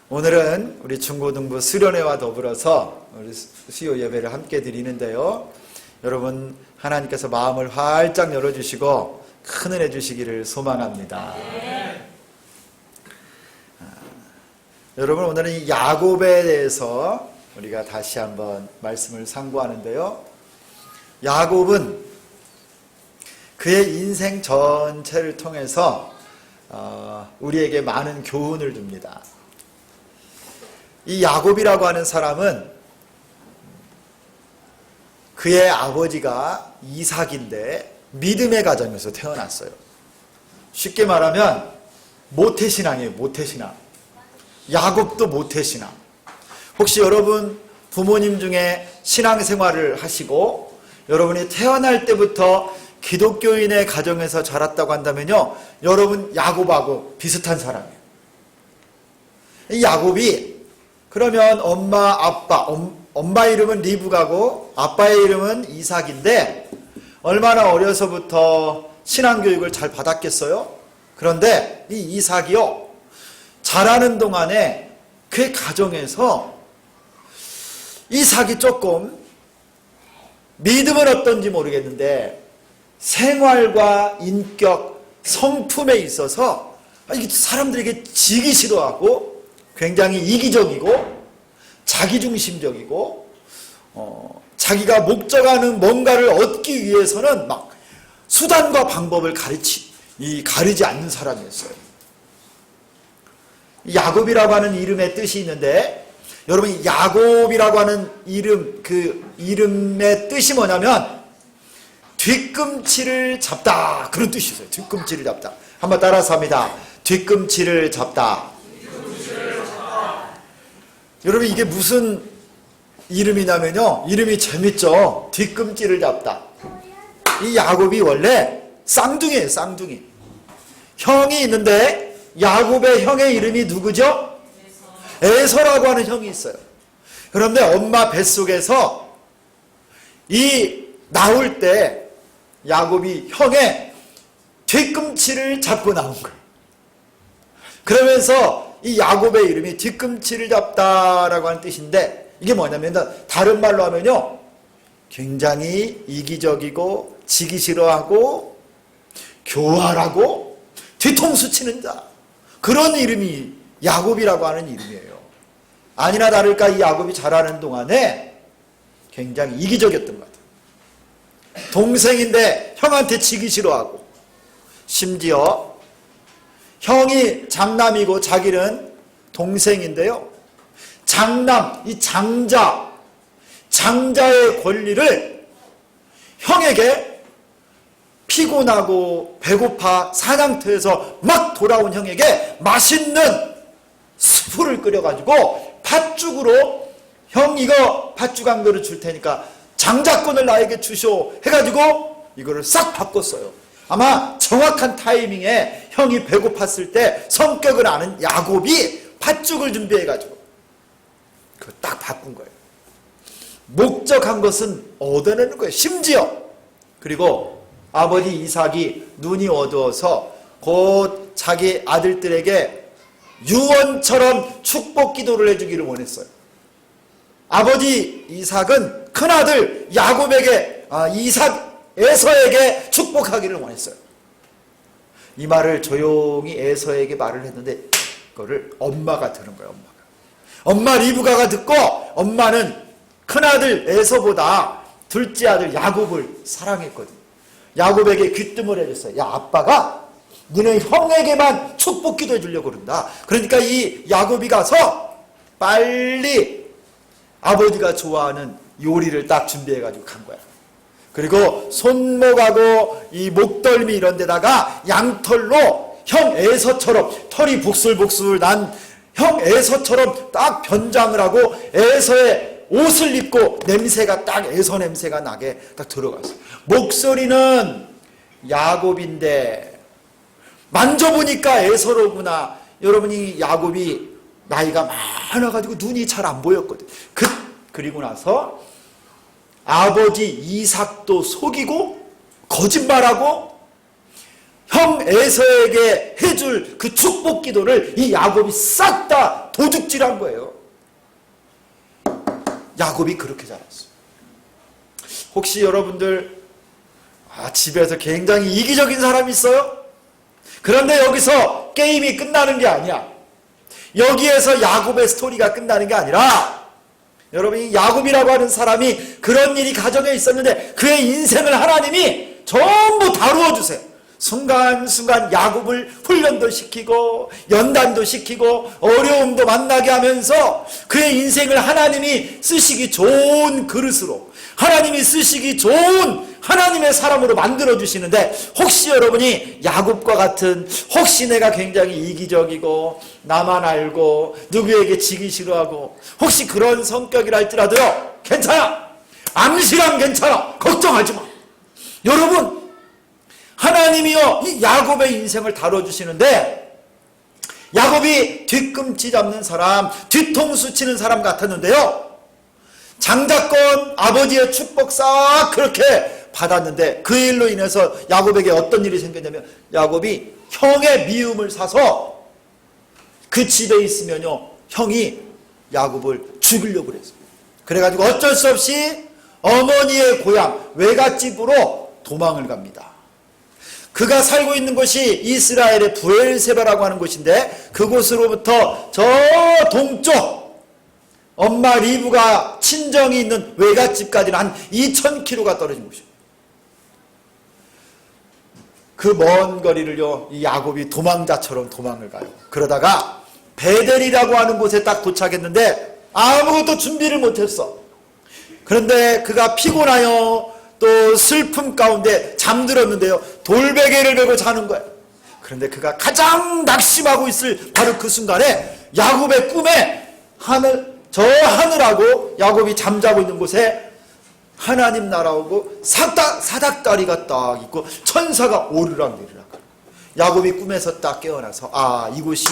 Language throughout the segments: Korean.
오늘은 우리 중고등부 수련회와 더불어서 우리 수요 예배를 함께 드리는데요. 여러분 하나님께서 마음을 활짝 열어주시고 큰 은혜 주시기를 소망합니다. 여러분 오늘은 이 야곱에 대해서 우리가 다시 한번 말씀을 상고하는데요. 야곱은 그의 인생 전체를 통해서 우리에게 많은 교훈을 줍니다. 이 야곱이라고 하는 사람은 그의 아버지가 이삭인데 믿음의 가정에서 태어났어요. 쉽게 말하면 모태신앙이에요. 모태신앙. 야곱도 모태신앙. 혹시 여러분 부모님 중에 신앙생활을 하시고 여러분이 태어날 때부터 기독교인의 가정에서 자랐다고 한다면요, 여러분 야곱하고 비슷한 사람이에요. 이 야곱이 그러면 엄마, 아빠, 엄마 이름은 리브가고 아빠의 이름은 이삭인데 얼마나 어려서부터 신앙교육을 잘 받았겠어요? 그런데 이 이삭이요, 자라는 동안에 그의 가정에서 이삭이 조금 믿음은 어떤지 모르겠는데 생활과 인격, 성품에 있어서 사람들에게 지기 싫어하고 굉장히 이기적이고 자기중심적이고 자기가 목적하는 뭔가를 얻기 위해서는 막 수단과 방법을 가리지 않는 사람이었어요. 야곱이라고 하는 이름의 뜻이 있는데 여러분 야곱이라고 하는 이름, 그 이름의 뜻이 뭐냐면 뒤꿈치를 잡다, 그런 뜻이 있어요. 뒤꿈치를 잡다. 한번 따라서 합니다. 뒤꿈치를 잡다. 여러분 이게 무슨 이름이냐면요, 이름이 재밌죠. 뒤꿈치를 잡다. 이 야곱이 원래 쌍둥이에요. 쌍둥이. 형이 있는데 야곱의 형의 이름이 누구죠? 에서라고 하는 형이 있어요. 그런데 엄마 뱃속에서 나올 때 야곱이 형의 뒤꿈치를 잡고 나온 거예요. 그러면서 이 야곱의 이름이 뒤꿈치를 잡다라고 하는 뜻인데 이게 뭐냐면 다른 말로 하면요, 굉장히 이기적이고 지기 싫어하고 교활하고 뒤통수 치는 자, 그런 이름이 야곱이라고 하는 이름이에요. 아니나 다를까 이 야곱이 자라는 동안에 굉장히 이기적이었던 것 같아요. 동생인데 형한테 지기 싫어하고, 심지어 형이 장남이고 자기는 동생인데요, 이 장자의 권리를 형에게 피곤하고 배고파 사냥터에서 막 돌아온 형에게 맛있는 수프를 끓여가지고 팥죽으로, 형 이거 팥죽 한 그릇 줄 테니까 장자권을 나에게 주시오 해가지고 이거를 싹 바꿨어요. 아마 정확한 타이밍에 형이 배고팠을 때 성격을 아는 야곱이 팥죽을 준비해가지고 그거 딱 바꾼 거예요. 목적한 것은 얻어내는 거예요. 심지어 그리고 아버지 이삭이 눈이 어두워서 곧 자기 아들들에게 유언처럼 축복 기도를 해주기를 원했어요. 아버지 이삭은 큰아들 야곱에게 에서에게 축복하기를 원했어요. 이 말을 조용히 에서에게 말을 했는데 그거를 엄마가 들은 거예요. 엄마 리브가가 듣고, 엄마는 큰아들 에서보다 둘째 아들 야곱을 사랑했거든요. 야곱에게 귀뜸을 해줬어요. 야, 아빠가 너네 형에게만 축복 기도해 주려고 그런다. 그러니까 이 야곱이 가서 빨리 아버지가 좋아하는 요리를 딱 준비해가지고 간 거야. 그리고 손목하고 이 목덜미 이런 데다가 양털로 형 에서처럼 털이 복슬복슬 난 형 에서처럼 딱 변장을 하고 에서의 옷을 입고 냄새가 딱 에서 냄새가 나게 딱 들어갔어요. 목소리는 야곱인데 만져보니까 에서로구나. 여러분이 야곱이 나이가 많아가지고 눈이 잘 안 보였거든. 그리고 나서 아버지 이삭도 속이고 거짓말하고 형 에서에게 해줄 그 축복 기도를 이 야곱이 싹 다 도둑질한 거예요. 야곱이 그렇게 자랐어요. 혹시 여러분들 집에서 굉장히 이기적인 사람이 있어요? 그런데 여기서 게임이 끝나는 게 아니야. 여기에서 야곱의 스토리가 끝나는 게 아니라 여러분이 야곱이라고 하는 사람이 그런 일이 가정에 있었는데 그의 인생을 하나님이 전부 다루어 주세요. 순간순간 야곱을 훈련도 시키고 연단도 시키고 어려움도 만나게 하면서 그의 인생을 하나님이 쓰시기 좋은 그릇으로, 하나님이 쓰시기 좋은 하나님의 사람으로 만들어 주시는데, 혹시 여러분이 야곱과 같은, 혹시 내가 굉장히 이기적이고 나만 알고 누구에게 지기 싫어하고 혹시 그런 성격이라 할지라도요, 괜찮아, 암시랑 괜찮아, 걱정하지 마. 여러분, 하나님이요 이 야곱의 인생을 다뤄주시는데, 야곱이 뒤꿈치 잡는 사람, 뒤통수 치는 사람 같았는데요, 장자권 아버지의 축복 싹 그렇게 받았는데 그 일로 인해서 야곱에게 어떤 일이 생겼냐면, 야곱이 형의 미움을 사서 그 집에 있으면요 형이 야곱을 죽이려고 그랬어요. 그래가지고 어쩔 수 없이 어머니의 고향 외갓집으로 도망을 갑니다. 그가 살고 있는 곳이 이스라엘의 브엘세바라고 하는 곳인데, 그곳으로부터 저 동쪽 엄마 리브가 친정이 있는 외갓집까지는 한 2000km가 떨어진 곳이에요. 그 먼 거리를요 이 야곱이 도망자처럼 도망을 가요. 그러다가 베델이라고 하는 곳에 딱 도착했는데 아무것도 준비를 못했어. 그런데 그가 피곤하여 또 슬픔 가운데 잠들었는데요, 돌베개를 메고 자는 거예요. 그런데 그가 가장 낙심하고 있을 바로 그 순간에 야곱의 꿈에 저 하늘하고 야곱이 잠자고 있는 곳에 하나님 나라오고 사닥다리가 딱 있고 천사가 오르락내리락. 야곱이 꿈에서 딱 깨어나서 이곳이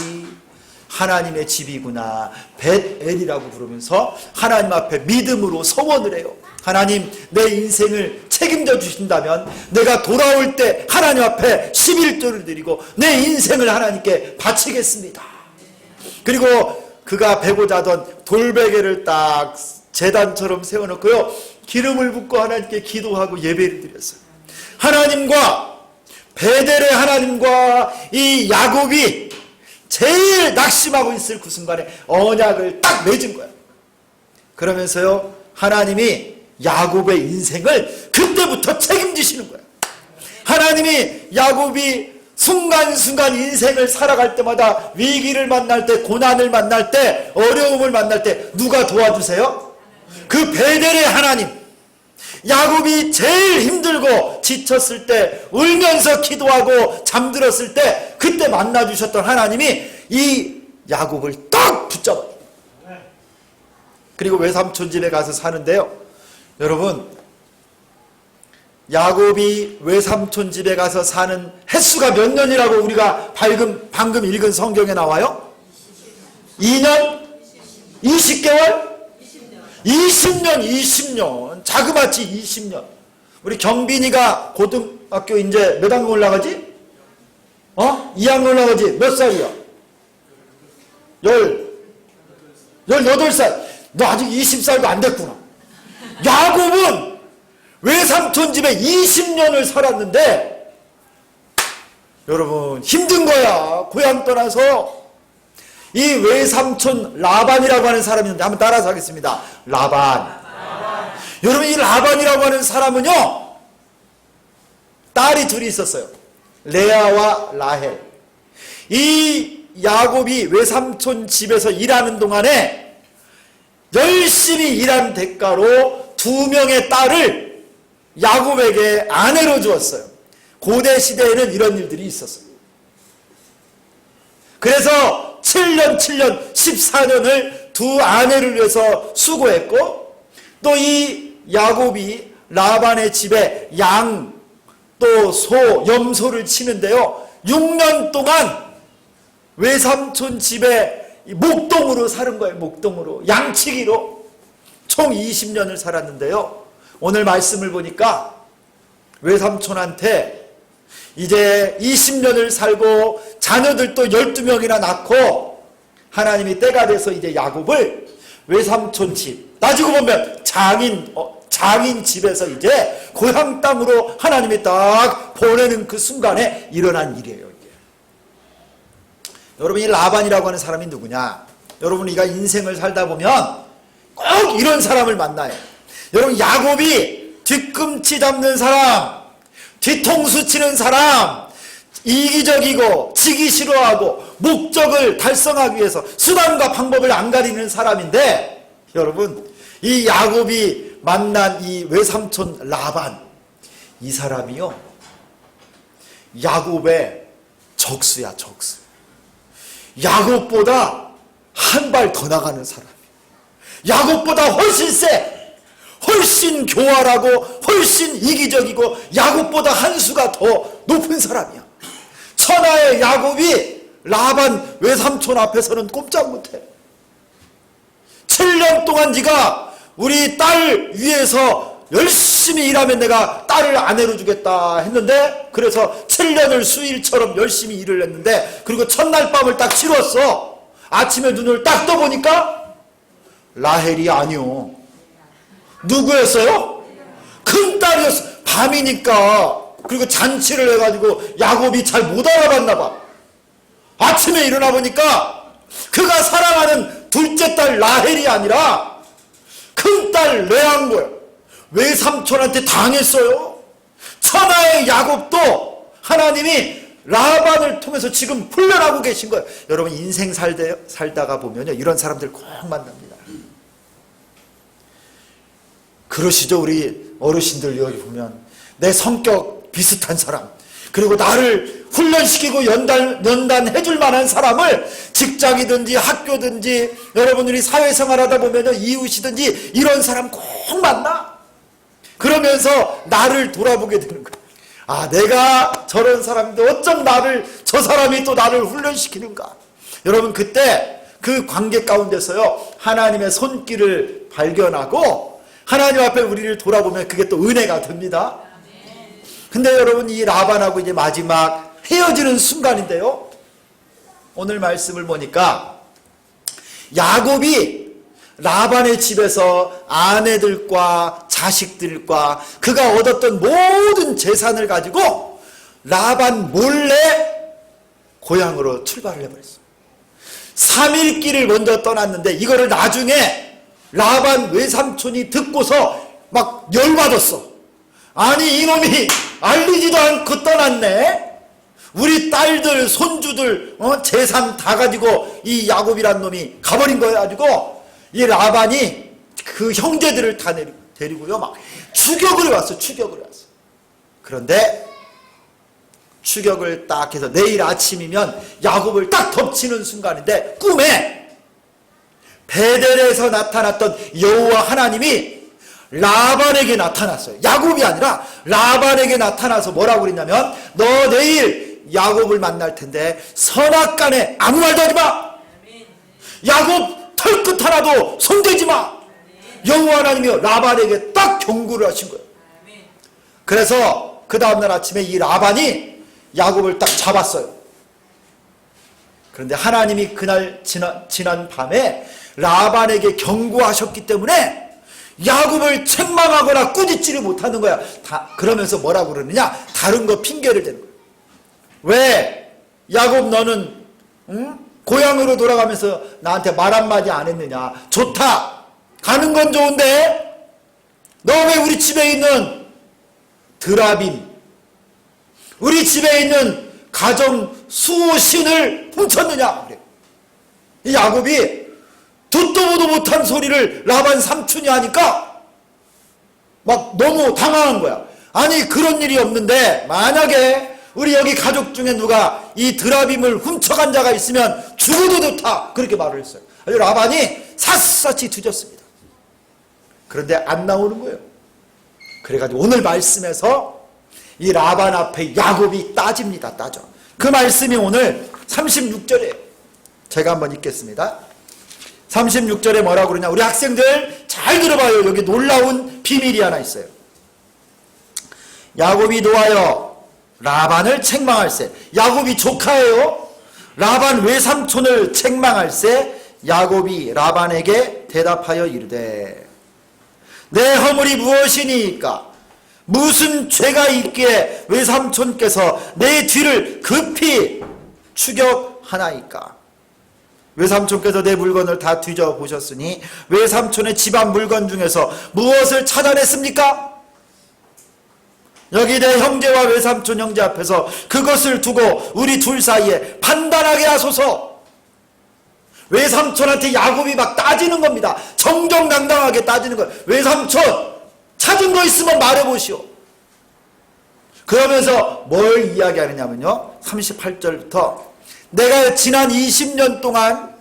하나님의 집이구나, 벳엘이라고 부르면서 하나님 앞에 믿음으로 서원을 해요. 하나님, 내 인생을 책임져 주신다면 내가 돌아올 때 하나님 앞에 11조를 드리고 내 인생을 하나님께 바치겠습니다. 그리고 그가 베고 자던 돌베개를 딱 제단처럼 세워놓고요, 기름을 붓고 하나님께 기도하고 예배를 드렸어요. 하나님과, 베델의 하나님과 이 야곱이 제일 낙심하고 있을 그 순간에 언약을 딱 맺은 거예요. 그러면서요 하나님이 야곱의 인생을 그때부터 책임지시는 거예요. 하나님이 야곱이 순간순간 인생을 살아갈 때마다 위기를 만날 때, 고난을 만날 때, 어려움을 만날 때 누가 도와주세요? 그 베델의 하나님. 야곱이 제일 힘들고 지쳤을 때, 울면서 기도하고 잠들었을 때 그때 만나주셨던 하나님이 이 야곱을 딱 붙잡아요. 그리고 외삼촌 집에 가서 사는데요, 여러분, 야곱이 외삼촌 집에 가서 사는 횟수가 몇 년이라고 우리가 방금 읽은 성경에 나와요? 2년? 20개월? 20년. 자그마치 20년. 우리 경빈이가 고등학교 이제 몇 학년 올라가지? 2학년 올라가지? 몇 살이야? 18살. 너 아직 20살도 안 됐구나. 야곱은 외삼촌 집에 20년을 살았는데, 여러분 힘든 거야. 고향 떠나서. 이 외삼촌 라반이라고 하는 사람이 있는데 한번 따라서 하겠습니다. 라반. 여러분, 이 라반이라고 하는 사람은요 딸이 둘이 있었어요. 레아와 라헬. 이 야곱이 외삼촌 집에서 일하는 동안에 열심히 일한 대가로 2명의 딸을 야곱에게 아내로 주었어요. 고대 시대에는 이런 일들이 있었어요. 그래서 7년 14년을 두 아내를 위해서 수고했고, 또 이 야곱이 라반의 집에 양, 또 소, 염소를 치는데요, 6년 동안 외삼촌 집에 목동으로 사는 거예요. 목동으로, 양치기로. 총 20년을 살았는데요, 오늘 말씀을 보니까 외삼촌한테 이제 20년을 살고 자녀들도 12명이나 낳고 하나님이 때가 돼서 이제 야곱을 외삼촌 집, 따지고 보면 장인 집에서 이제 고향 땅으로 하나님이 딱 보내는 그 순간에 일어난 일이에요. 이게. 여러분, 이 라반이라고 하는 사람이 누구냐? 여러분, 우리가 인생을 살다 보면 꼭 이런 사람을 만나요. 여러분, 야곱이 뒤꿈치 잡는 사람, 뒤통수 치는 사람, 이기적이고 지기 싫어하고 목적을 달성하기 위해서 수단과 방법을 안 가리는 사람인데, 여러분, 이 야곱이 만난 이 외삼촌 라반, 이 사람이요, 야곱의 적수야, 적수. 야곱보다 한 발 더 나가는 사람. 야곱보다 훨씬 세, 훨씬 교활하고 훨씬 이기적이고 야곱보다 한 수가 더 높은 사람이야. 천하의 야곱이 라반 외삼촌 앞에서는 꼼짝 못해. 7년 동안 네가 우리 딸 위해서 열심히 일하면 내가 딸을 아내로 주겠다 했는데, 그래서 7년을 수일처럼 열심히 일을 했는데, 그리고 첫날 밤을 딱 치렀어. 아침에 눈을 딱 떠보니까 라헬이 아니요. 누구였어요? 큰딸이었어. 밤이니까. 그리고 잔치를 해가지고 야곱이 잘 못 알아봤나 봐. 아침에 일어나 보니까 그가 사랑하는 둘째 딸 라헬이 아니라 큰딸 레아인 거예요. 외삼촌한테 당했어요. 천하의 야곱도 하나님이 라반을 통해서 지금 훈련하고 계신 거예요. 여러분, 인생 살다가 보면요, 이런 사람들 꼭 만납니다. 그러시죠. 우리 어르신들 여기 보면 내 성격 비슷한 사람, 그리고 나를 훈련시키고 연단해줄 만한 사람을 직장이든지 학교든지 여러분들이 사회생활 하다 보면 이웃이든지 이런 사람 꼭 만나. 그러면서 나를 돌아보게 되는 거야. 아, 내가 저런 사람인데 어쩜 저 사람이 또 나를 훈련시키는가. 여러분, 그때 그 관계 가운데서요, 하나님의 손길을 발견하고 하나님 앞에 우리를 돌아보면 그게 또 은혜가 됩니다. 근데 여러분, 이 라반하고 이제 마지막 헤어지는 순간인데요, 오늘 말씀을 보니까 야곱이 라반의 집에서 아내들과 자식들과 그가 얻었던 모든 재산을 가지고 라반 몰래 고향으로 출발을 해버렸어요. 3일 길을 먼저 떠났는데 이거를 나중에 라반 외삼촌이 듣고서 막 열받았어. 아니, 이놈이 알리지도 않고 떠났네. 우리 딸들 손주들 재산 다 가지고 이 야곱이란 놈이 가버린 거야. 가지고 이 라반이 그 형제들을 다 데리고요 막 추격을 왔어. 추격을 왔어. 그런데 추격을 딱 해서 내일 아침이면 야곱을 딱 덮치는 순간인데, 꿈에 베델에서 나타났던 여호와 하나님이 라반에게 나타났어요. 야곱이 아니라 라반에게 나타나서 뭐라고 그랬냐면, 너 내일 야곱을 만날 텐데 선악간에 아무 말도 하지 마. 야곱 털끝 하나도 손대지 마. 여호와 하나님이 라반에게 딱 경고를 하신 거예요. 그래서 그 다음날 아침에 이 라반이 야곱을 딱 잡았어요. 그런데 하나님이 그날 지난 밤에 라반에게 경고하셨기 때문에 야곱을 책망하거나 꾸짖지를 못하는 거야. 그러면서 뭐라고 그러느냐, 다른 거 핑계를 대는 거야. 왜 야곱 너는 고향으로 돌아가면서 나한테 말 한마디 안 했느냐. 좋다, 가는 건 좋은데 너 왜 우리 집에 있는 드라빔, 우리 집에 있는 가정 수호신을 훔쳤느냐. 그래. 이 야곱이 듣도 보도 못한 소리를 라반 삼촌이 하니까 막 너무 당황한 거야. 아니, 그런 일이 없는데 만약에 우리 여기 가족 중에 누가 이 드라빔을 훔쳐간 자가 있으면 죽어도 좋다, 그렇게 말을 했어요. 라반이 샅샅이 뒤졌습니다. 그런데 안 나오는 거예요. 그래가지고 오늘 말씀에서 이 라반 앞에 야곱이 따집니다. 따져. 그 말씀이 오늘 36절에 제가 한번 읽겠습니다. 36절에 뭐라고 그러냐, 우리 학생들 잘 들어봐요. 여기 놀라운 비밀이 하나 있어요. 야곱이 노하여 라반을 책망할세. 야곱이 조카예요. 라반 외삼촌을 책망할세. 야곱이 라반에게 대답하여 이르되 내 허물이 무엇이니까? 무슨 죄가 있기에 외삼촌께서 내 뒤를 급히 추격하나이까? 외삼촌께서 내 물건을 다 뒤져보셨으니 외삼촌의 집안 물건 중에서 무엇을 찾아냈습니까? 여기 내 형제와 외삼촌 형제 앞에서 그것을 두고 우리 둘 사이에 판단하게 하소서. 외삼촌한테 야곱이 막 따지는 겁니다. 정정당당하게 따지는 거예요. 외삼촌 찾은 거 있으면 말해보시오. 그러면서 뭘 이야기하느냐면요, 38절부터 내가 지난 20년 동안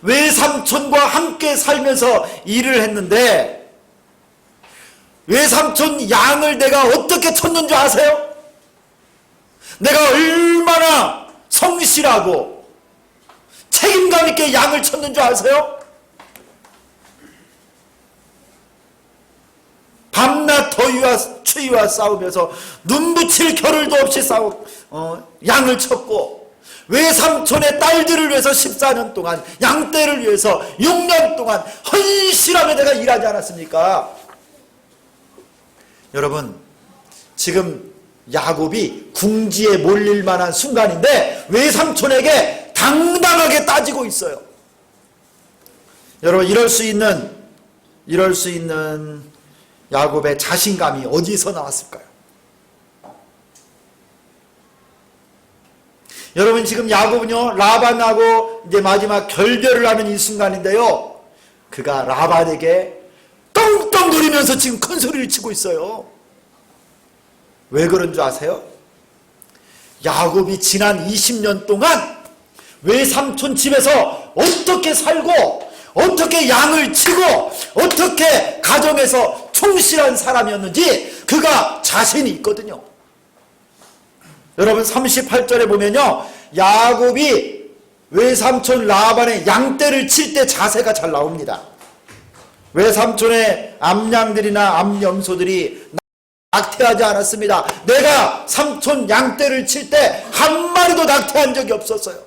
외삼촌과 함께 살면서 일을 했는데 외삼촌 양을 내가 어떻게 쳤는 줄 아세요? 내가 얼마나 성실하고 책임감 있게 양을 쳤는 줄 아세요? 밤낮 더위와 추위와 싸우면서 눈붙일 겨를도 없이 양을 쳤고, 외삼촌의 딸들을 위해서 14년 동안, 양떼를 위해서 6년 동안 헌신하며 내가 일하지 않았습니까? 여러분, 지금 야곱이 궁지에 몰릴 만한 순간인데 외삼촌에게 당당하게 따지고 있어요. 여러분, 이럴 수 있는 야곱의 자신감이 어디서 나왔을까요? 여러분, 지금 야곱은요, 라반하고 이제 마지막 결별을 하는 이 순간인데요, 그가 라반에게 떵떵 거리면서 지금 큰 소리를 치고 있어요. 왜 그런 줄 아세요? 야곱이 지난 20년 동안 외삼촌 집에서 어떻게 살고 어떻게 양을 치고 어떻게 가정에서 충실한 사람이었는지 그가 자신이 있거든요. 여러분, 38절에 보면요, 야곱이 외삼촌 라반의 양떼를 칠 때 자세가 잘 나옵니다. 외삼촌의 암양들이나 암염소들이 낙태하지 않았습니다. 내가 삼촌 양떼를 칠 때 한 마리도 낙태한 적이 없었어요.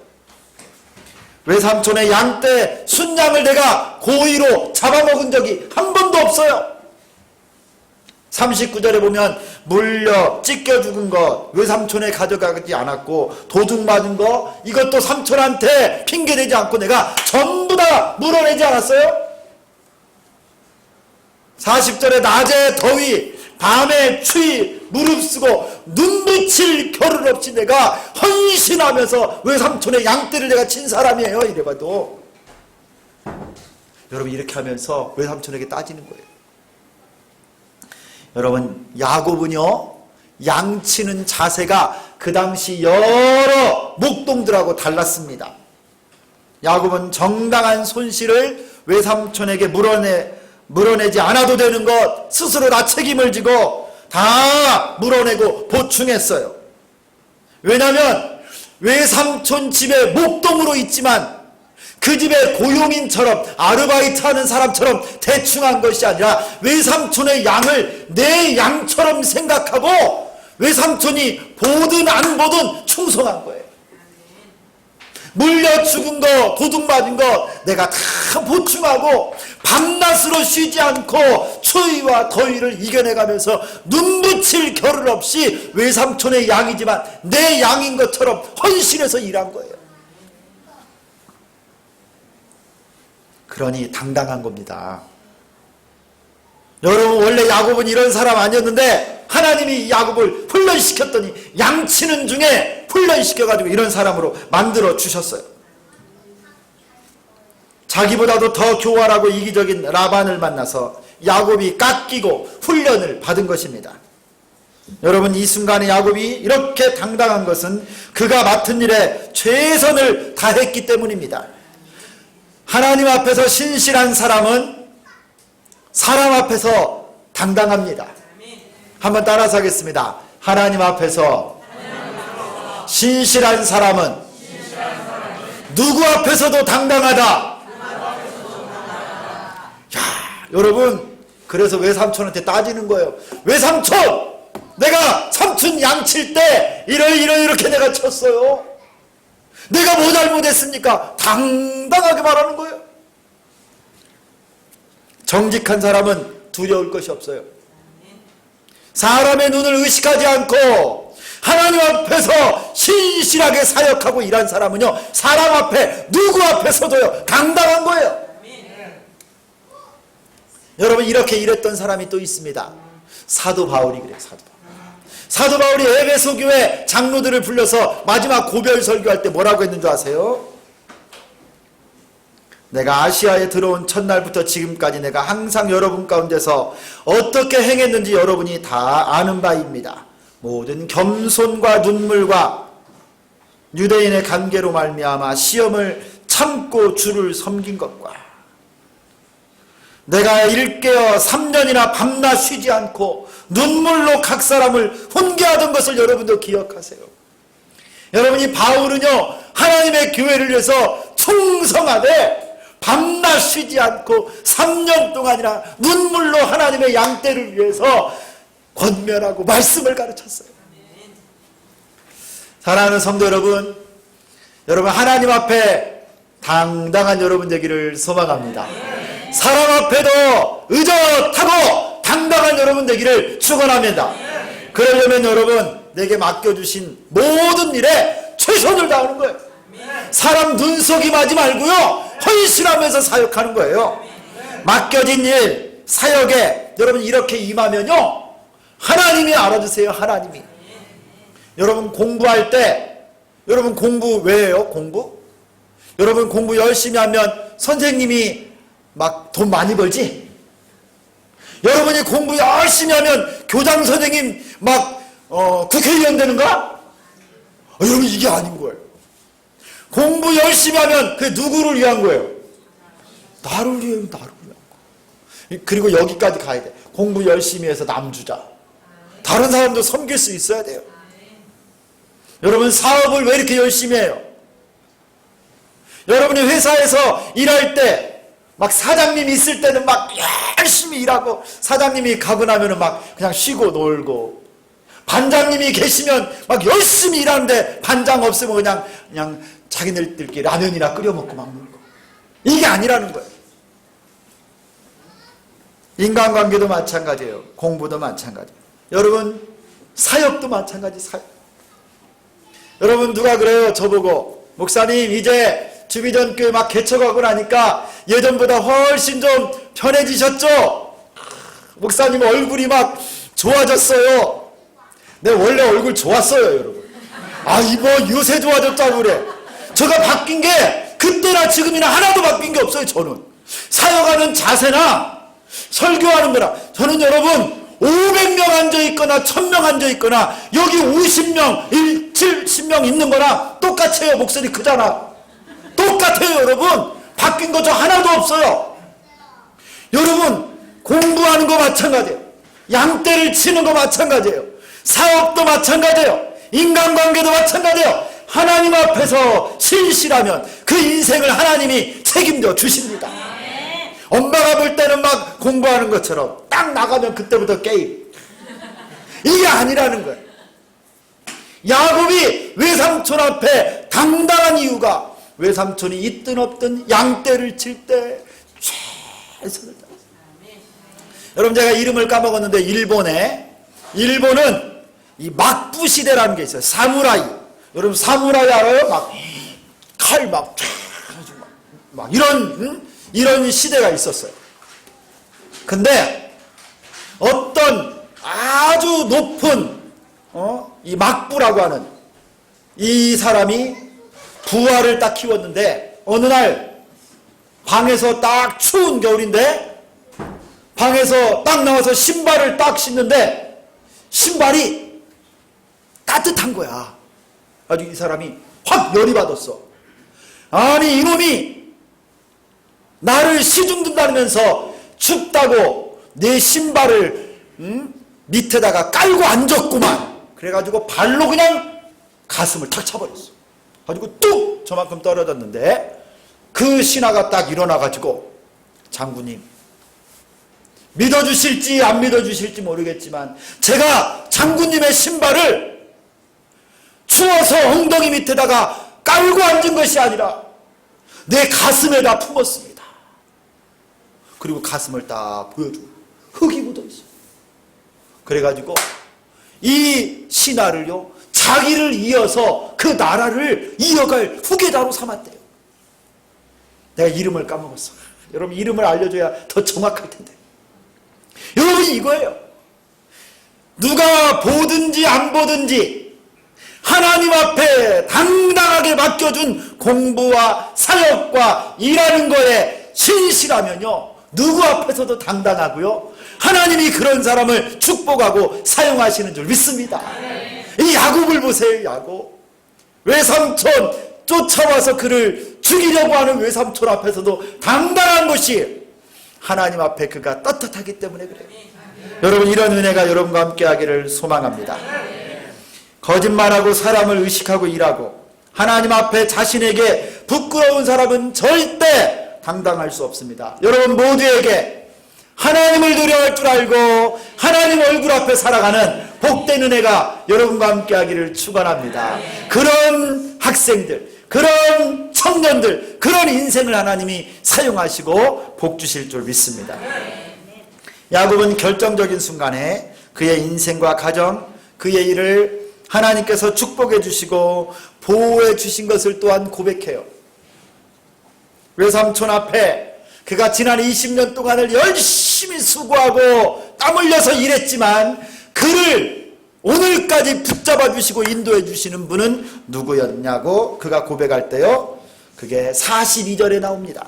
외삼촌의 양떼 순양을 내가 고의로 잡아먹은 적이 한 번도 없어요. 39절에 보면 물려 찢겨 죽은 것 외삼촌에 가져가지 않았고, 도둑 맞은 거 이것도 삼촌한테 핑계대지 않고 내가 전부 다 물어내지 않았어요? 40절에 낮에 더위 밤에 추위 무릅쓰고 눈붙일 겨를 없이 내가 헌신하면서 외삼촌의 양떼를 내가 친 사람이에요. 이래봐도 여러분, 이렇게 하면서 외삼촌에게 따지는 거예요. 여러분, 야곱은요, 양치는 자세가 그 당시 여러 목동들하고 달랐습니다. 야곱은 정당한 손실을 외삼촌에게 물어내지 않아도 되는 것 스스로 다 책임을 지고 다 물어내고 보충했어요. 왜냐하면 외삼촌 집에 목동으로 있지만 그 집에 고용인처럼 아르바이트 하는 사람처럼 대충 한 것이 아니라 외삼촌의 양을 내 양처럼 생각하고 외삼촌이 보든 안 보든 충성한 거예요. 물려 죽은 거, 도둑 맞은 거 내가 다 보충하고 밤낮으로 쉬지 않고 추위와 더위를 이겨내가면서 눈붙일 겨를 없이 외삼촌의 양이지만 내 양인 것처럼 헌신해서 일한 거예요. 그러니 당당한 겁니다. 여러분, 원래 야곱은 이런 사람 아니었는데 하나님이 야곱을 훈련시켰더니 양치는 중에 훈련시켜가지고 이런 사람으로 만들어 주셨어요. 자기보다도 더 교활하고 이기적인 라반을 만나서 야곱이 깎이고 훈련을 받은 것입니다. 여러분, 이 순간에 야곱이 이렇게 당당한 것은 그가 맡은 일에 최선을 다했기 때문입니다. 하나님 앞에서 신실한 사람은 사람 앞에서 당당합니다. 한번 따라서 하겠습니다. 하나님 앞에서 신실한 사람은 누구 앞에서도 당당하다. 야, 여러분, 그래서 외삼촌한테 따지는 거예요. 외삼촌, 내가 삼촌 양칠 때 이렇게 내가 쳤어요. 내가 뭐 잘못했습니까? 당당하게 말하는 거예요. 정직한 사람은 두려울 것이 없어요. 사람의 눈을 의식하지 않고 하나님 앞에서 신실하게 사역하고 일한 사람은요, 사람 앞에 누구 앞에서도요 당당한 거예요. 여러분, 이렇게 일했던 사람이 또 있습니다. 사도 바울이 그래요. 사도 바울이 에베소 교회 장로들을 불러서 마지막 고별 설교할 때 뭐라고 했는 줄 아세요? 내가 아시아에 들어온 첫날부터 지금까지 내가 항상 여러분 가운데서 어떻게 행했는지 여러분이 다 아는 바입니다. 모든 겸손과 눈물과 유대인의 관계로 말미암아 시험을 참고 주를 섬긴 것과 내가 일깨어 3년이나 밤낮 쉬지 않고 눈물로 각 사람을 훈계하던 것을 여러분도 기억하세요. 여러분이 바울은요, 하나님의 교회를 위해서 충성하되 밤낮 쉬지 않고 3년 동안이나 눈물로 하나님의 양떼를 위해서 권면하고 말씀을 가르쳤어요. 사랑하는 성도 여러분, 하나님 앞에 당당한 여러분 되기를 소망합니다. 사람 앞에도 의젓하고 당당한 여러분 되기를 축원합니다. 그러려면 여러분, 내게 맡겨주신 모든 일에 최선을 다하는 거예요. 사람 눈속임 하지 말고요, 헌신하면서 사역하는 거예요. 맡겨진 일, 사역에 여러분 이렇게 임하면요, 하나님이 알아주세요. 하나님이. 여러분 공부할 때, 여러분 공부 왜 해요? 공부? 여러분 공부 열심히 하면 선생님이 막 돈 많이 벌지? 여러분이 공부 열심히 하면 교장 선생님 막 국회의원 되는가? 여러분, 이게 아닌 거예요. 공부 열심히 하면 그게 누구를 위한 거예요? 나를 위한 거. 그리고 여기까지 가야 돼. 공부 열심히 해서 남주자. 다른 사람도 섬길 수 있어야 돼요. 여러분, 사업을 왜 이렇게 열심히 해요? 여러분이 회사에서 일할 때 막 사장님이 있을 때는 막 열심히 일하고, 사장님이 가고 나면은 막 그냥 쉬고 놀고, 반장님이 계시면 막 열심히 일하는데 반장 없으면 그냥 자기네들끼리 라면이나 끓여 먹고 막 놀고. 이게 아니라는 거예요. 인간관계도 마찬가지예요. 공부도 마찬가지예요. 여러분, 사역도 마찬가지. 사역. 여러분, 누가 그래요? 저보고, 목사님 이제 주비전교회 막 개척하고 나니까 예전보다 훨씬 좀 편해지셨죠? 목사님 얼굴이 막 좋아졌어요. 내 원래 얼굴 좋았어요, 여러분. 뭐 요새 좋아졌다고 그래. 제가 바뀐 게 그때나 지금이나 하나도 바뀐 게 없어요. 저는 사역하는 자세나 설교하는 거나, 저는 여러분 500명 앉아있거나 1000명 앉아있거나 여기 50명 70명 있는 거나 똑같아요. 목소리 크잖아. 똑같아요. 여러분, 바뀐 거 저 하나도 없어요. 여러분, 공부하는 거 마찬가지예요. 양떼를 치는 거 마찬가지예요. 사업도 마찬가지예요. 인간관계도 마찬가지예요. 하나님 앞에서 신실하면 그 인생을 하나님이 책임져 주십니다. 엄마가 볼 때는 막 공부하는 것처럼 딱 나가면 그때부터 게임. 이게 아니라는 거예요. 야곱이 외삼촌 앞에 당당한 이유가, 외삼촌이 있든 없든 양떼를 칠 때 최선을 다했어요. 여러분, 제가 이름을 까먹었는데 일본은 이 막부 시대라는 게 있어요. 사무라이. 여러분, 사무라이 알아요? 막 칼 막 이런 시대가 있었어요. 근데 어떤 아주 높은 이 막부라고 하는 이 사람이 부하를 딱 키웠는데, 어느 날 방에서 딱 추운 겨울인데 방에서 딱 나와서 신발을 딱 신는데 신발이 따뜻한 거야. 아주 이 사람이 확 열이 받았어. 아니, 이놈이 나를 시중 든다면서 춥다고 내 신발을 밑에다가 깔고 앉았구만. 그래가지고 발로 그냥 가슴을 탁 차버렸어. 가지고 뚝 저만큼 떨어졌는데, 그 신하가 딱 일어나가지고, 장군님 믿어주실지 안 믿어주실지 모르겠지만 제가 장군님의 신발을 추워서 엉덩이 밑에다가 깔고 앉은 것이 아니라 내 가슴에다 품었습니다. 그리고 가슴을 딱 보여주고 흙이 묻어 있어요. 그래가지고 이 신하를요, 자기를 이어서 그 나라를 이어갈 후계자로 삼았대요. 내가 이름을 까먹었어. 여러분, 이름을 알려줘야 더 정확할 텐데. 여러분이 이거예요. 누가 보든지 안 보든지 하나님 앞에 당당하게 맡겨준 공부와 사역과 일하는 거에 신실하면요, 누구 앞에서도 당당하고요, 하나님이 그런 사람을 축복하고 사용하시는 줄 믿습니다. 이 야곱을 보세요. 야곱, 외삼촌 쫓아와서 그를 죽이려고 하는 외삼촌 앞에서도 당당한 것이 하나님 앞에 그가 떳떳하기 때문에 그래요. 여러분, 이런 은혜가 여러분과 함께 하기를 소망합니다. 거짓말하고 사람을 의식하고 일하고 하나님 앞에 자신에게 부끄러운 사람은 절대 당당할 수 없습니다. 여러분 모두에게 하나님을 두려워할 줄 알고 하나님 얼굴 앞에 살아가는 복된 은혜가 여러분과 함께 하기를 축원합니다. 그런 학생들, 그런 청년들, 그런 인생을 하나님이 사용하시고 복 주실 줄 믿습니다. 야곱은 결정적인 순간에 그의 인생과 가정, 그의 일을 하나님께서 축복해 주시고 보호해 주신 것을 또한 고백해요. 외삼촌 앞에 그가 지난 20년 동안을 열심히 수고하고 땀 흘려서 일했지만 그를 오늘까지 붙잡아 주시고 인도해 주시는 분은 누구였냐고 그가 고백할 때요, 그게 42절에 나옵니다.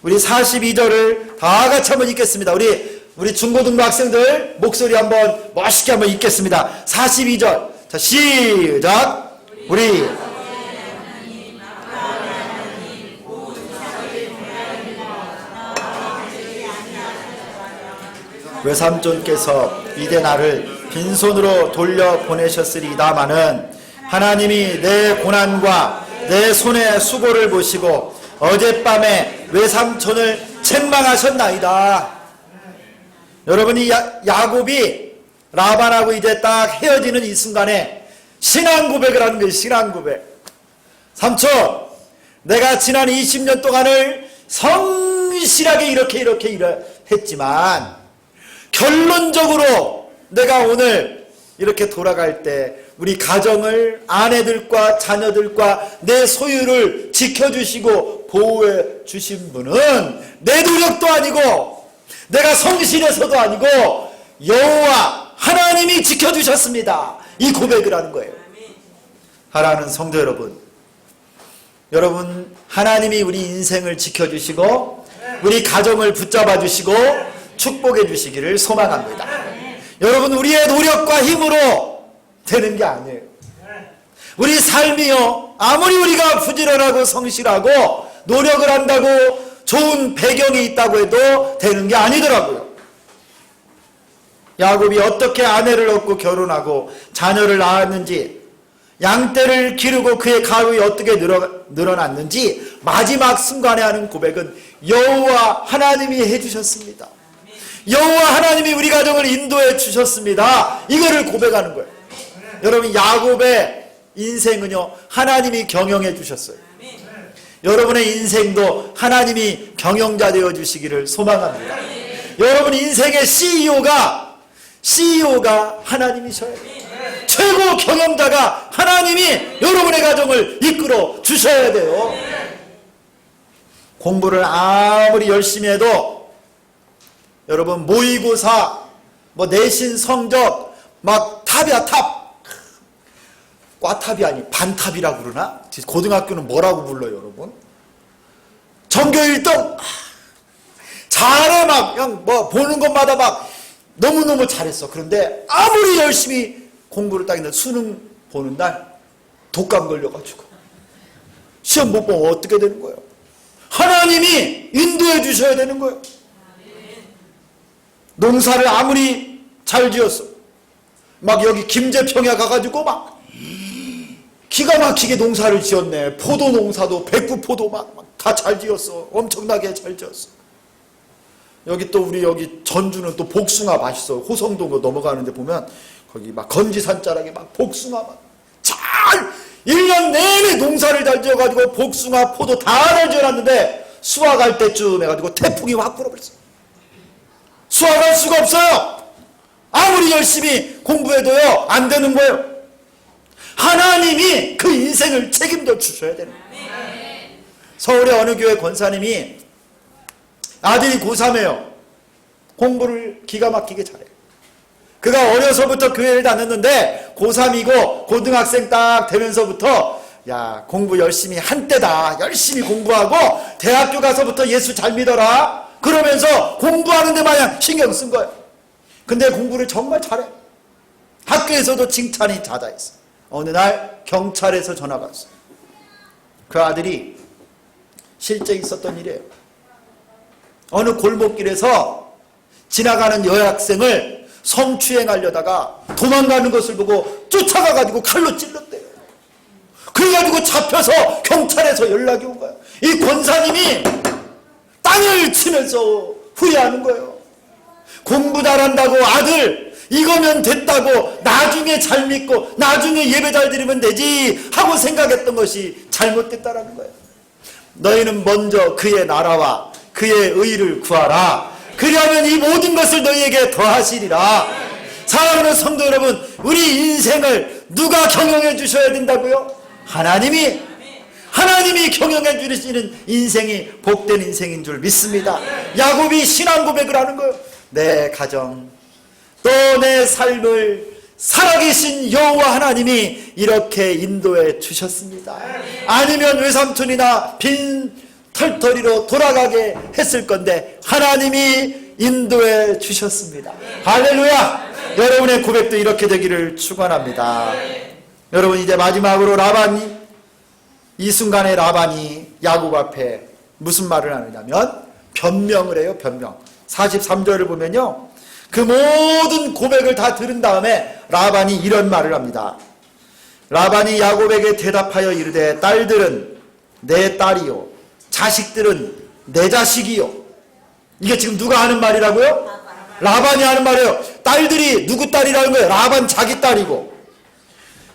우리 42절을 다 같이 한번 읽겠습니다. 우리 중고등부 학생들 목소리 한번 멋있게 한번 읽겠습니다. 42절. 자, 시작. 우리 외삼촌께서 이제 나를 빈손으로 돌려보내셨으리다마는 하나님이 내 고난과 내 손의 수고를 보시고 어젯밤에 외삼촌을 책망하셨나이다. 여러분이 야곱이 라반하고 이제 딱 헤어지는 이 순간에 신앙 고백을 하는 거예요. 신앙 고백. 삼촌, 내가 지난 20년 동안을 성실하게 이렇게 했지만 결론적으로 내가 오늘 이렇게 돌아갈 때 우리 가정을, 아내들과 자녀들과 내 소유를 지켜주시고 보호해 주신 분은 내 노력도 아니고 내가 성실해서도 아니고 여호와 하나님이 지켜주셨습니다. 이 고백을 하는 거예요. 사랑하는 성도 여러분, 하나님이 우리 인생을 지켜주시고 우리 가정을 붙잡아 주시고 축복해 주시기를 소망합니다. 여러분, 우리의 노력과 힘으로 되는 게 아니에요. 우리 삶이요, 아무리 우리가 부지런하고 성실하고 노력을 한다고 좋은 배경이 있다고 해도 되는 게 아니더라고요. 야곱이 어떻게 아내를 얻고 결혼하고 자녀를 낳았는지, 양떼를 기르고 그의 가족이 어떻게 늘어났는지 마지막 순간에 하는 고백은 여호와 하나님이 해주셨습니다. 여호와 하나님이 우리 가정을 인도해 주셨습니다. 이거를 고백하는 거예요. 여러분, 야곱의 인생은요, 하나님이 경영해 주셨어요. 여러분의 인생도 하나님이 경영자 되어 주시기를 소망합니다. 여러분 인생의 CEO가 하나님이셔야 돼요. 최고 경영자가 하나님이 여러분의 가정을 이끌어 주셔야 돼요. 공부를 아무리 열심히 해도 여러분 모의고사, 내신 성적 막 탑이야 탑. 꽈탑이 아니 반탑이라고 그러나? 고등학교는 뭐라고 불러요 여러분? 전교 1등 잘해 막 그냥 보는 것마다 막 너무너무 잘했어. 그런데 아무리 열심히 공부를 딱 했는데 수능 보는 날 독감 걸려가지고 시험 못 보면 어떻게 되는 거예요? 하나님이 인도해 주셔야 되는 거예요. 농사를 아무리 잘 지었어. 막 여기 김제평야 가가지고 막 기가 막히게 농사를 지었네. 포도 농사도 백구포도 막 다 잘 지었어. 엄청나게 잘 지었어. 여기 또 우리 여기 전주는 또 복숭아 맛있어. 호성도 넘어가는데 보면 거기 막 건지산자락에 막 복숭아 막 잘 1년 내내 농사를 잘 지어가지고 복숭아, 포도 다 잘 지어놨는데 수확할 때쯤 해가지고 태풍이 확 불어버렸어. 수확할 수가 없어요. 아무리 열심히 공부해도요 안 되는 거예요. 하나님이 그 인생을 책임져 주셔야 되는 거예요. 서울의 어느 교회 권사님이 아들이 고3이에요. 공부를 기가 막히게 잘해요. 그가 어려서부터 교회를 다녔는데 고3이고 고등학생 딱 되면서부터 야 공부 열심히 한때다 열심히 공부하고 대학교 가서부터 예수 잘 믿어라 그러면서 공부하는 데 마냥 신경 쓴 거예요. 근데 공부를 정말 잘해. 학교에서도 칭찬이 자자했어요. 어느 날 경찰에서 전화가 왔어요. 그 아들이 실제 있었던 일이에요. 어느 골목길에서 지나가는 여학생을 성추행하려다가 도망가는 것을 보고 쫓아가가지고 칼로 찔렀대요. 그래가지고 잡혀서 경찰에서 연락이 온 거예요. 이 권사님이 땅을 치면서 후회하는 거예요. 공부 잘한다고 아들 이거면 됐다고 나중에 잘 믿고 나중에 예배 잘 드리면 되지 하고 생각했던 것이 잘못됐다라는 거예요. 너희는 먼저 그의 나라와 그의 의를 구하라. 그리하면 이 모든 것을 너희에게 더하시리라. 사랑하는 성도 여러분, 우리 인생을 누가 경영해 주셔야 된다고요? 하나님이 경영해 주시는 인생이 복된 인생인 줄 믿습니다. 야곱이 신앙 고백을 하는 거예요. 내 가정 또 내 삶을 살아계신 여호와 하나님이 이렇게 인도해 주셨습니다. 아니면 외삼촌이나 빈 털터리로 돌아가게 했을 건데 하나님이 인도해 주셨습니다. 할렐루야. 여러분의 고백도 이렇게 되기를 축원합니다. 여러분 이제 마지막으로 라반이 이 순간에 라반이 야곱 앞에 무슨 말을 하느냐면 변명을 해요. 변명. 43절을 보면요 그 모든 고백을 다 들은 다음에 라반이 이런 말을 합니다. 라반이 야곱에게 대답하여 이르되 딸들은 내 딸이요 자식들은 내 자식이요. 이게 지금 누가 하는 말이라고요? 라반이 하는 말이에요. 딸들이 누구 딸이라는 거예요? 라반 자기 딸이고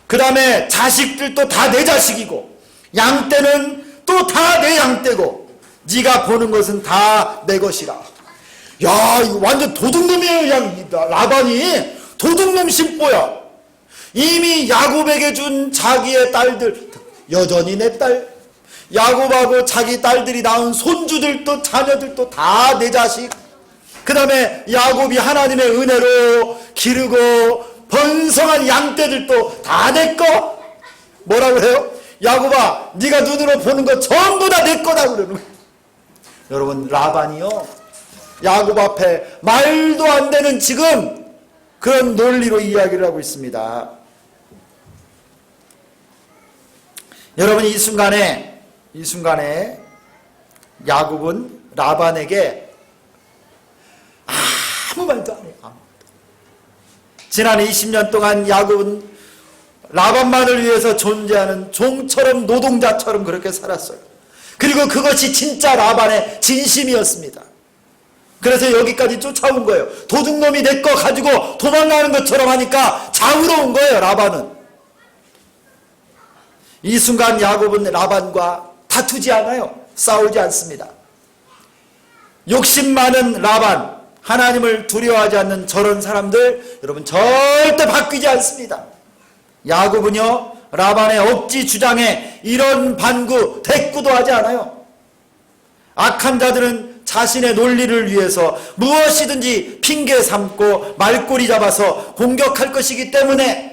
그 다음에 자식들도 다 내 자식이고 양떼는 또 다 내 양떼고 네가 보는 것은 다 내 것이라. 야 이거 완전 도둑놈이에요. 라반이 도둑놈 심보야. 이미 야곱에게 준 자기의 딸들 여전히 내 딸, 야곱하고 자기 딸들이 낳은 손주들도 자녀들도 다 내 자식. 그 다음에 야곱이 하나님의 은혜로 기르고 번성한 양떼들도 다 내 거. 뭐라고 해요? 야곱아 네가 눈으로 보는 거 전부 다 내 거다 그러는 거예요. 여러분 라반이요 야곱 앞에 말도 안 되는 지금 그런 논리로 이야기를 하고 있습니다. 여러분 이 순간에 야곱은 라반에게 아무 말도 안 해요. 지난 20년 동안 야곱은 라반만을 위해서 존재하는 종처럼 노동자처럼 그렇게 살았어요. 그리고 그것이 진짜 라반의 진심이었습니다. 그래서 여기까지 쫓아온 거예요. 도둑놈이 내 거 가지고 도망가는 것처럼 하니까 좌우로운 거예요. 라반은. 이 순간 야곱은 라반과 다투지 않아요. 싸우지 않습니다. 욕심 많은 라반, 하나님을 두려워하지 않는 저런 사람들 여러분 절대 바뀌지 않습니다. 야곱은요 라반의 억지 주장에 이런 반구 대꾸도 하지 않아요. 악한 자들은 자신의 논리를 위해서 무엇이든지 핑계 삼고 말꼬리 잡아서 공격할 것이기 때문에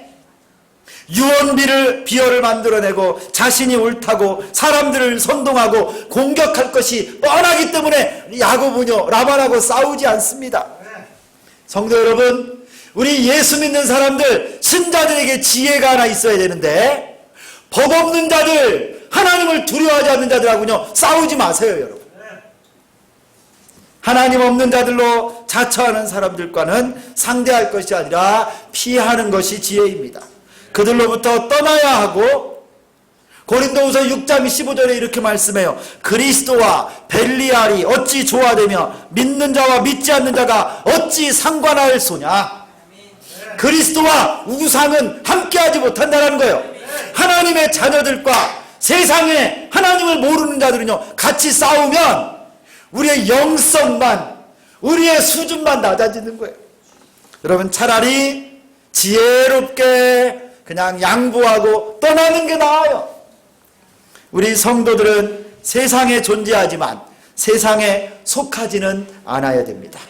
비열을 만들어내고 자신이 옳다고 사람들을 선동하고 공격할 것이 뻔하기 때문에 야곱은요 라반하고 싸우지 않습니다. 성도 여러분, 우리 예수 믿는 사람들 신자들에게 지혜가 하나 있어야 되는데 법 없는 자들, 하나님을 두려워하지 않는 자들하고요 싸우지 마세요. 여러분 하나님 없는 자들로 자처하는 사람들과는 상대할 것이 아니라 피하는 것이 지혜입니다. 그들로부터 떠나야 하고 고린도후서 6장 15절에 이렇게 말씀해요. 그리스도와 벨리알이 어찌 조화되며 믿는 자와 믿지 않는 자가 어찌 상관할 소냐. 그리스도와 우상은 함께하지 못한다는 거예요. 하나님의 자녀들과 세상에 하나님을 모르는 자들은요, 같이 싸우면 우리의 영성만, 우리의 수준만 낮아지는 거예요. 여러분, 차라리 지혜롭게 그냥 양보하고 떠나는 게 나아요. 우리 성도들은 세상에 존재하지만 세상에 속하지는 않아야 됩니다.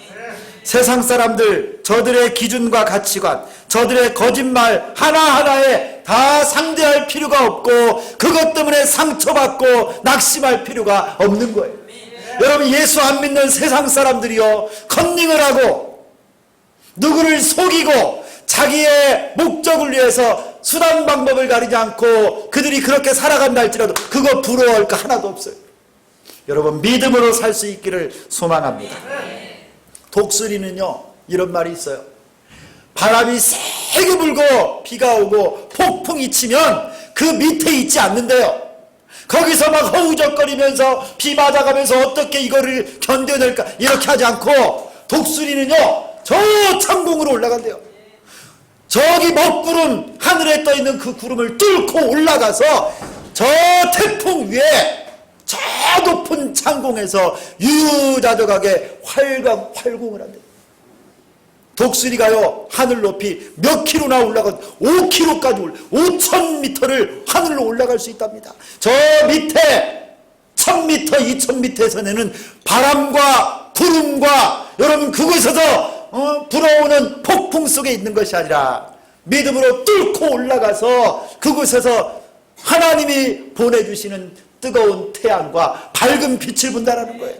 세상 사람들, 저들의 기준과 가치관, 저들의 거짓말 하나하나에 다 상대할 필요가 없고 그것 때문에 상처받고 낙심할 필요가 없는 거예요. 여러분, 예수 안 믿는 세상 사람들이요, 컨닝을 하고 누구를 속이고 자기의 목적을 위해서 수단 방법을 가리지 않고 그들이 그렇게 살아간다 할지라도 그거 부러워할 거 하나도 없어요. 여러분, 믿음으로 살 수 있기를 소망합니다. 독수리는요, 이런 말이 있어요. 바람이 세게 불고 비가 오고 폭풍이 치면 그 밑에 있지 않는데요, 거기서 막 허우적거리면서 비 맞아가면서 어떻게 이거를 견뎌낼까 이렇게 하지 않고 독수리는요, 저 창공으로 올라간대요. 저기 먹구름, 하늘에 떠있는 그 구름을 뚫고 올라가서 저 태풍 위에 저 높은 창공에서 유유자적하게 활공을 한대요. 독수리가요, 하늘 높이 몇 킬로나 올라가, 5킬로까지 5,000m를 하늘로 올라갈 수 있답니다. 저 밑에 1,000m, 2,000m에서는 바람과 구름과 여러분 그곳에서 불어오는 폭풍 속에 있는 것이 아니라 믿음으로 뚫고 올라가서 그곳에서 하나님이 보내주시는 뜨거운 태양과 밝은 빛을 본다라는 거예요.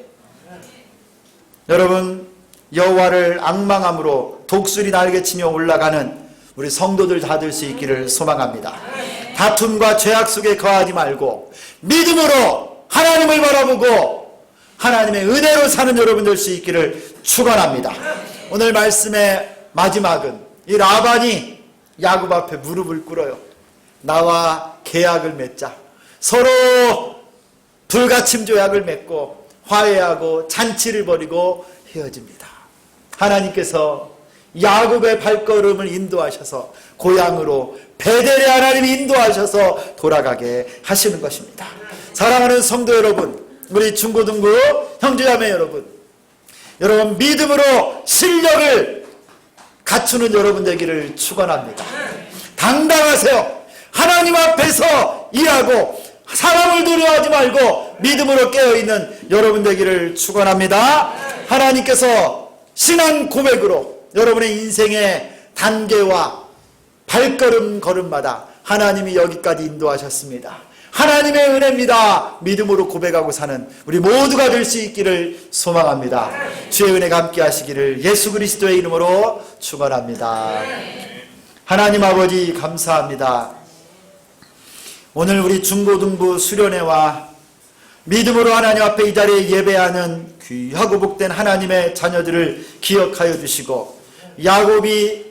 여러분, 여호와를 앙망함으로 독수리 날개치며 올라가는 우리 성도들 다 될 수 있기를 소망합니다. 다툼과 죄악 속에 거하지 말고 믿음으로 하나님을 바라보고 하나님의 은혜로 사는 여러분 될 수 있기를 축원합니다. 오늘 말씀의 마지막은 이 라반이 야곱 앞에 무릎을 꿇어요. 나와 계약을 맺자. 서로 불가침 조약을 맺고 화해하고 잔치를 벌이고 헤어집니다. 하나님께서 야곱의 발걸음을 인도하셔서 고향으로 베델의 하나님이 인도하셔서 돌아가게 하시는 것입니다. 사랑하는 성도 여러분, 우리 중고등부 형제자매 여러분, 여러분 믿음으로 실력을 갖추는 여러분 되기를 축원합니다. 당당하세요. 하나님 앞에서 일하고 사람을 두려워하지 말고 믿음으로 깨어있는 여러분 되기를 축원합니다. 하나님께서 신앙 고백으로 여러분의 인생의 단계와 발걸음 걸음마다 하나님이 여기까지 인도하셨습니다. 하나님의 은혜입니다. 믿음으로 고백하고 사는 우리 모두가 될 수 있기를 소망합니다. 주의 은혜가 함께 하시기를 예수 그리스도의 이름으로 축원합니다. 하나님 아버지 감사합니다. 오늘 우리 중고등부 수련회와 믿음으로 하나님 앞에 이 자리에 예배하는 귀하고 복된 하나님의 자녀들을 기억하여 주시고, 야곱이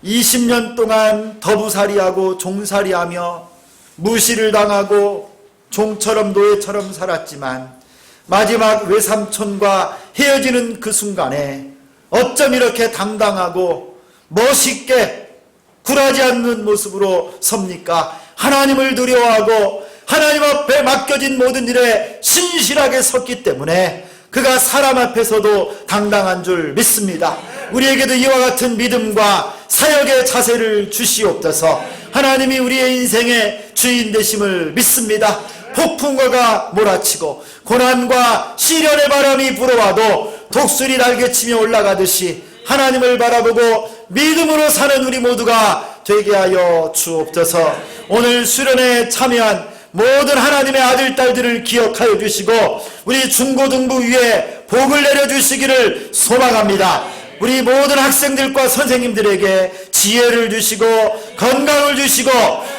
20년 동안 더부살이하고 종살이하며 무시를 당하고 종처럼 노예처럼 살았지만 마지막 외삼촌과 헤어지는 그 순간에 어쩜 이렇게 당당하고 멋있게 굴하지 않는 모습으로 섭니까? 하나님을 두려워하고 하나님 앞에 맡겨진 모든 일에 신실하게 섰기 때문에 그가 사람 앞에서도 당당한 줄 믿습니다. 우리에게도 이와 같은 믿음과 사역의 자세를 주시옵소서. 하나님이 우리의 인생의 주인 되심을 믿습니다. 폭풍과가 몰아치고 고난과 시련의 바람이 불어와도 독수리 날개치며 올라가듯이 하나님을 바라보고 믿음으로 사는 우리 모두가 되게 하여 주옵소서. 오늘 수련회에 참여한 모든 하나님의 아들, 딸들을 기억하여 주시고 우리 중고등부 위에 복을 내려주시기를 소망합니다. 우리 모든 학생들과 선생님들에게 지혜를 주시고 건강을 주시고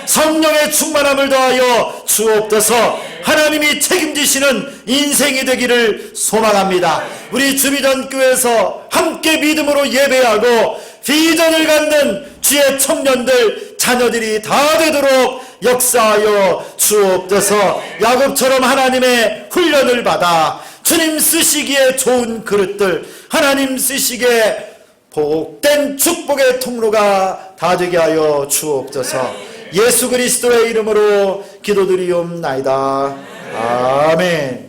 성령의 충만함을 더하여 주옵소서. 하나님이 책임지시는 인생이 되기를 소망합니다. 우리 주비전교회에서 함께 믿음으로 예배하고 비전을 갖는 주의 청년들, 자녀들이 다 되도록 역사하여 주옵소서. 야곱처럼 하나님의 훈련을 받아 주님 쓰시기에 좋은 그릇들, 하나님 쓰시기에 복된 축복의 통로가 다 되게 하여 주옵소서. 예수 그리스도의 이름으로 기도드리옵나이다. 아멘.